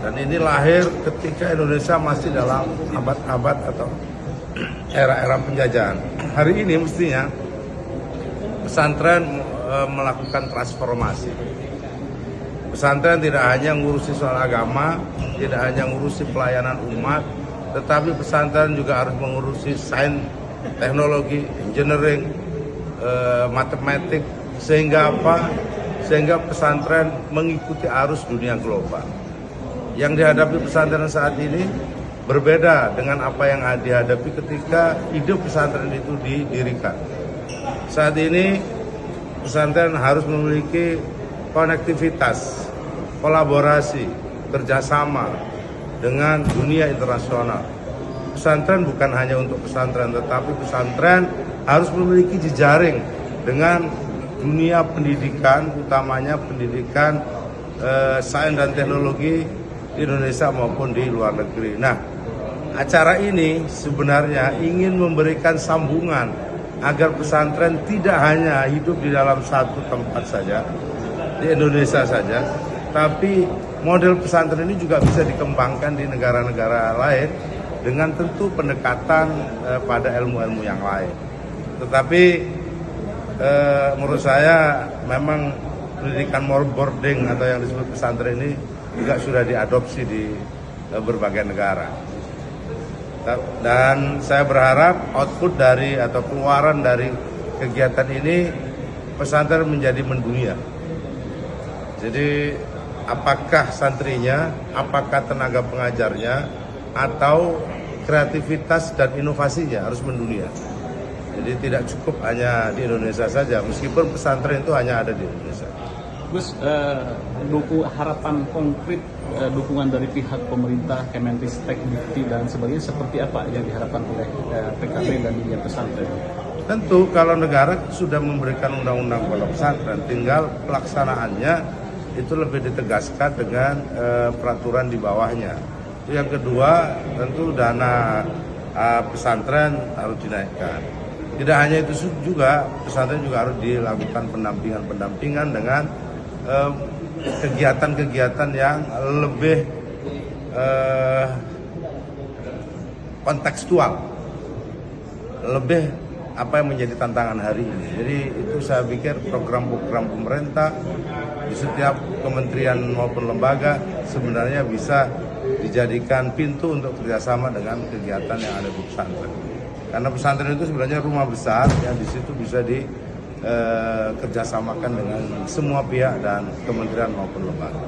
Dan ini lahir ketika Indonesia masih dalam abad-abad atau era-era penjajahan. Hari ini mestinya pesantren melakukan transformasi. Pesantren tidak hanya ngurusi soal agama, tidak hanya ngurusi pelayanan umat, tetapi pesantren juga harus mengurusi sains, teknologi, engineering, matematik, sehingga apa? Sehingga pesantren mengikuti arus dunia global. Yang dihadapi pesantren saat ini berbeda dengan apa yang dihadapi ketika hidup pesantren itu didirikan. Saat ini pesantren harus memiliki konektivitas, kolaborasi, kerjasama dengan dunia internasional. Pesantren bukan hanya untuk pesantren, tetapi pesantren harus memiliki jejaring dengan dunia pendidikan, utamanya pendidikan sains dan teknologi di Indonesia maupun di luar negeri. Nah, acara ini sebenarnya ingin memberikan sambungan agar pesantren tidak hanya hidup di dalam satu tempat saja, di Indonesia saja, tapi model pesantren ini juga bisa dikembangkan di negara-negara lain dengan tentu pendekatan pada ilmu-ilmu yang lain. Tetapi menurut saya memang pendidikan boarding atau yang disebut pesantren ini juga sudah diadopsi di berbagai negara. Dan saya berharap output dari atau keluaran dari kegiatan ini pesantren menjadi mendunia. Jadi apakah santrinya, apakah tenaga pengajarnya, atau kreativitas dan inovasinya harus mendunia. Jadi tidak cukup hanya di Indonesia saja, meskipun pesantren itu hanya ada di Indonesia. Gus, harapan konkret dukungan dari pihak pemerintah, Kemenristek, Dikti dan sebagainya seperti apa yang diharapkan oleh PKB dan dunia pesantren? Tentu kalau negara sudah memberikan undang-undang kepada pesantren, tinggal pelaksanaannya itu lebih ditegaskan dengan peraturan di bawahnya. Yang kedua, tentu dana pesantren harus dinaikkan. Tidak hanya itu juga, pesantren juga harus dilakukan pendampingan dengan kegiatan-kegiatan yang lebih kontekstual, lebih apa yang menjadi tantangan hari ini. Jadi itu saya pikir program-program pemerintah di setiap kementerian maupun lembaga sebenarnya bisa dijadikan pintu untuk kerjasama dengan kegiatan yang ada di pesantren. Karena pesantren itu sebenarnya rumah besar yang di situ bisa kerjasamakan dengan semua pihak dan kementerian maupun lembaga.